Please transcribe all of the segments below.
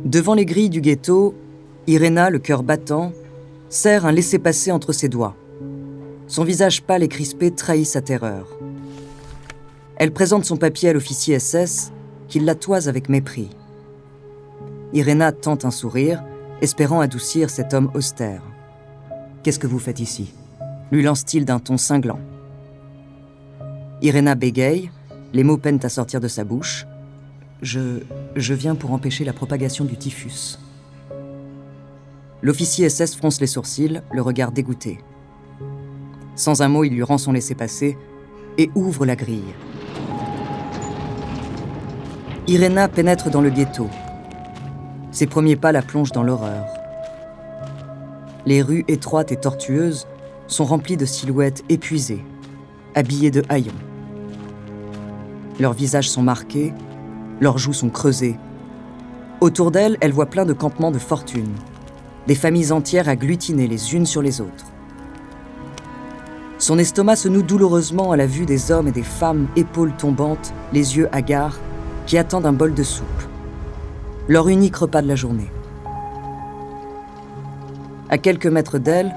Devant les grilles du ghetto, Irena, le cœur battant, serre un laissez-passer entre ses doigts. Son visage pâle et crispé trahit sa terreur. Elle présente son papier à l'officier SS, qui la toise avec mépris. Irena tente un sourire, espérant adoucir cet homme austère. « Qu'est-ce que vous faites ici ?» lui lance-t-il d'un ton cinglant. Irena bégaye, les mots peinent à sortir de sa bouche. « Je viens pour empêcher la propagation du typhus. » L'officier SS fronce les sourcils, le regard dégoûté. Sans un mot, il lui rend son laissez-passer et ouvre la grille. Irena pénètre dans le ghetto. Ses premiers pas la plongent dans l'horreur. Les rues étroites et tortueuses sont remplies de silhouettes épuisées, habillées de haillons. Leurs visages sont marqués, leurs joues sont creusées. Autour d'elle, elle voit plein de campements de fortune, des familles entières agglutinées les unes sur les autres. Son estomac se noue douloureusement à la vue des hommes et des femmes, épaules tombantes, les yeux hagards, qui attendent un bol de soupe. Leur unique repas de la journée. À quelques mètres d'elle,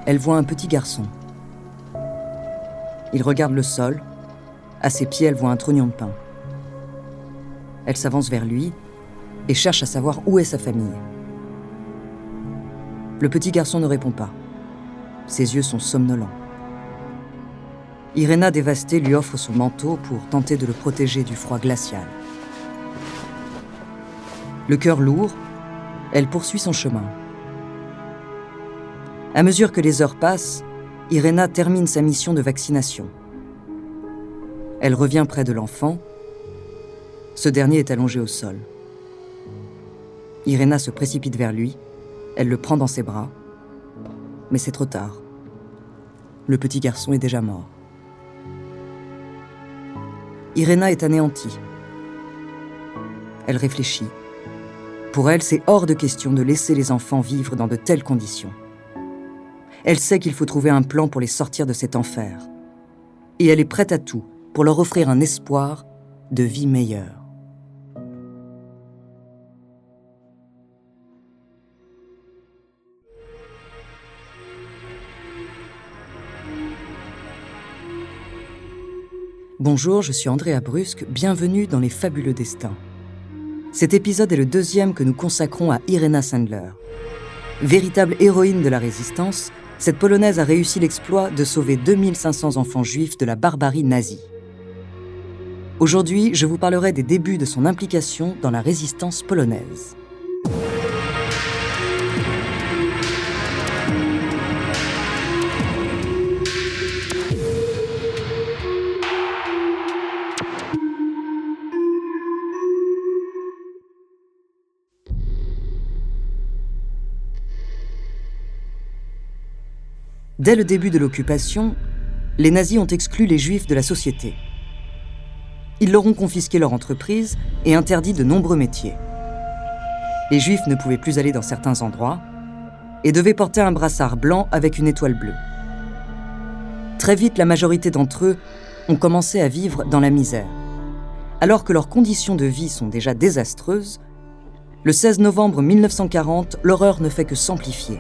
elle voit un petit garçon. Il regarde le sol. À ses pieds, elle voit un trognon de pain. Elle s'avance vers lui et cherche à savoir où est sa famille. Le petit garçon ne répond pas. Ses yeux sont somnolents. Irena, dévastée, lui offre son manteau pour tenter de le protéger du froid glacial. Le cœur lourd, elle poursuit son chemin. À mesure que les heures passent, Irena termine sa mission de vaccination. Elle revient près de l'enfant. Ce dernier est allongé au sol. Irena se précipite vers lui. Elle le prend dans ses bras. Mais c'est trop tard. Le petit garçon est déjà mort. Irena est anéantie. Elle réfléchit. Pour elle, c'est hors de question de laisser les enfants vivre dans de telles conditions. Elle sait qu'il faut trouver un plan pour les sortir de cet enfer. Et elle est prête à tout pour leur offrir un espoir de vie meilleure. Bonjour, je suis Andrea Brusque, bienvenue dans Les Fabuleux Destins. Cet épisode est le deuxième que nous consacrons à Irena Sendler. Véritable héroïne de la résistance, cette Polonaise a réussi l'exploit de sauver 2500 enfants juifs de la barbarie nazie. Aujourd'hui, je vous parlerai des débuts de son implication dans la résistance polonaise. Dès le début de l'occupation, les nazis ont exclu les Juifs de la société. Ils leur ont confisqué leur entreprise et interdit de nombreux métiers. Les Juifs ne pouvaient plus aller dans certains endroits et devaient porter un brassard blanc avec une étoile bleue. Très vite, la majorité d'entre eux ont commencé à vivre dans la misère. Alors que leurs conditions de vie sont déjà désastreuses, le 16 novembre 1940, l'horreur ne fait que s'amplifier.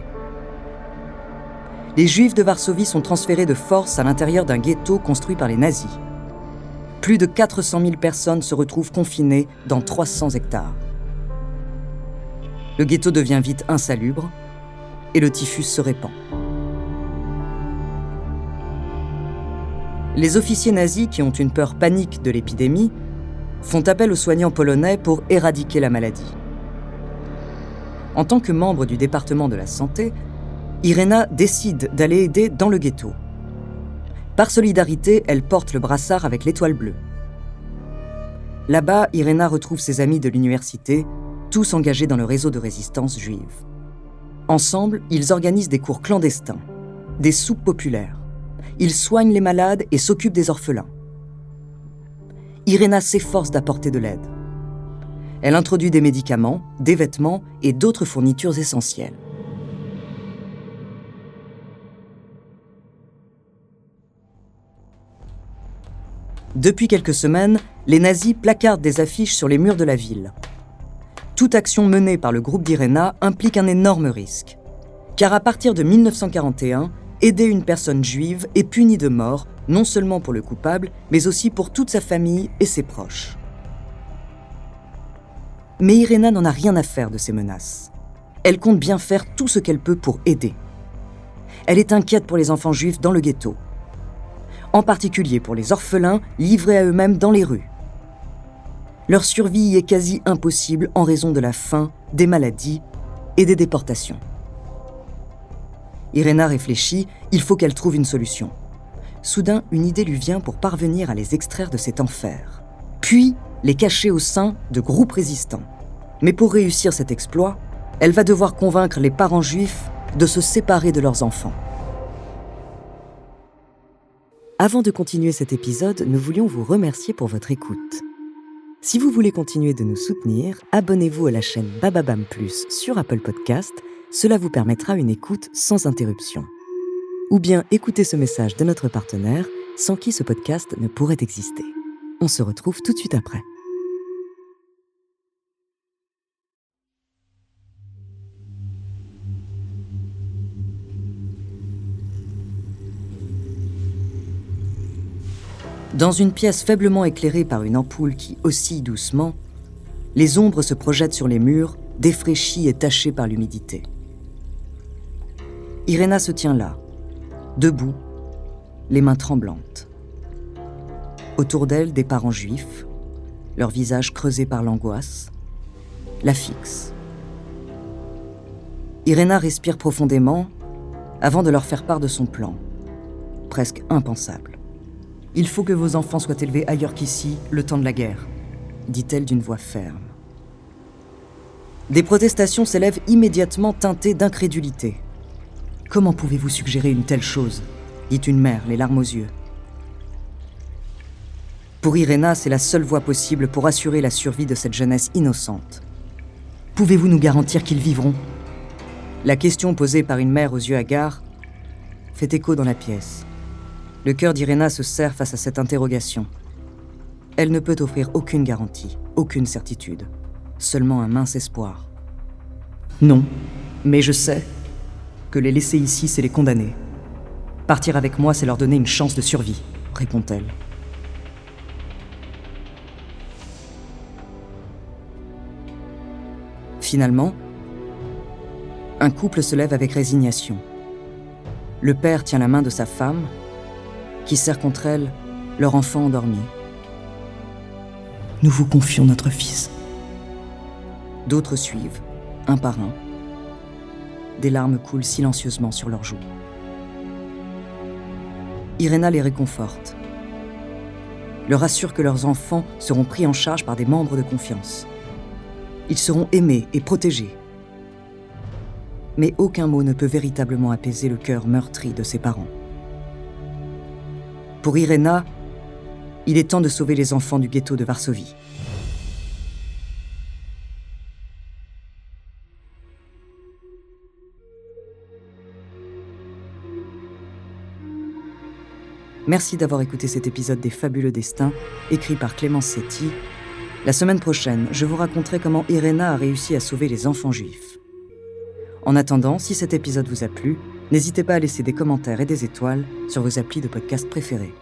Les Juifs de Varsovie sont transférés de force à l'intérieur d'un ghetto construit par les nazis. Plus de 400 000 personnes se retrouvent confinées dans 300 hectares. Le ghetto devient vite insalubre et le typhus se répand. Les officiers nazis, qui ont une peur panique de l'épidémie, font appel aux soignants polonais pour éradiquer la maladie. En tant que membre du département de la santé, Irena décide d'aller aider dans le ghetto. Par solidarité, elle porte le brassard avec l'étoile bleue. Là-bas, Irena retrouve ses amis de l'université, tous engagés dans le réseau de résistance juive. Ensemble, ils organisent des cours clandestins, des soupes populaires. Ils soignent les malades et s'occupent des orphelins. Irena s'efforce d'apporter de l'aide. Elle introduit des médicaments, des vêtements et d'autres fournitures essentielles. Depuis quelques semaines, les nazis placardent des affiches sur les murs de la ville. Toute action menée par le groupe d'Irena implique un énorme risque. Car à partir de 1941, aider une personne juive est puni de mort, non seulement pour le coupable, mais aussi pour toute sa famille et ses proches. Mais Irena n'en a rien à faire de ces menaces. Elle compte bien faire tout ce qu'elle peut pour aider. Elle est inquiète pour les enfants juifs dans le ghetto, en particulier pour les orphelins livrés à eux-mêmes dans les rues. Leur survie y est quasi impossible en raison de la faim, des maladies et des déportations. Irena réfléchit, il faut qu'elle trouve une solution. Soudain, une idée lui vient pour parvenir à les extraire de cet enfer, puis les cacher au sein de groupes résistants. Mais pour réussir cet exploit, elle va devoir convaincre les parents juifs de se séparer de leurs enfants. Avant de continuer cet épisode, nous voulions vous remercier pour votre écoute. Si vous voulez continuer de nous soutenir, abonnez-vous à la chaîne Bababam Plus sur Apple Podcast, cela vous permettra une écoute sans interruption. Ou bien écoutez ce message de notre partenaire, sans qui ce podcast ne pourrait exister. On se retrouve tout de suite après. Dans une pièce faiblement éclairée par une ampoule qui oscille doucement, les ombres se projettent sur les murs, défraîchies et tachées par l'humidité. Irena se tient là, debout, les mains tremblantes. Autour d'elle, des parents juifs, leurs visages creusés par l'angoisse, la fixent. Irena respire profondément avant de leur faire part de son plan, presque impensable. « Il faut que vos enfants soient élevés ailleurs qu'ici, le temps de la guerre », dit-elle d'une voix ferme. Des protestations s'élèvent immédiatement teintées d'incrédulité. « Comment pouvez-vous suggérer une telle chose ?» dit une mère, les larmes aux yeux. Pour Irena, c'est la seule voie possible pour assurer la survie de cette jeunesse innocente. « Pouvez-vous nous garantir qu'ils vivront ?» La question posée par une mère aux yeux hagards fait écho dans la pièce. Le cœur d'Irena se serre face à cette interrogation. Elle ne peut offrir aucune garantie, aucune certitude, seulement un mince espoir. « Non, mais je sais que les laisser ici, c'est les condamner. Partir avec moi, c'est leur donner une chance de survie, » répond-elle. Finalement, un couple se lève avec résignation. Le père tient la main de sa femme, qui serre contre elle leur enfant endormi. « Nous vous confions notre fils. » D'autres suivent, un par un. Des larmes coulent silencieusement sur leurs joues. Irena les réconforte, leur assure que leurs enfants seront pris en charge par des membres de confiance. Ils seront aimés et protégés. Mais aucun mot ne peut véritablement apaiser le cœur meurtri de ses parents. Pour Irena, il est temps de sauver les enfants du ghetto de Varsovie. Merci d'avoir écouté cet épisode des Fabuleux Destins, écrit par Clémence Setti. La semaine prochaine, je vous raconterai comment Irena a réussi à sauver les enfants juifs. En attendant, si cet épisode vous a plu, n'hésitez pas à laisser des commentaires et des étoiles sur vos applis de podcast préférés.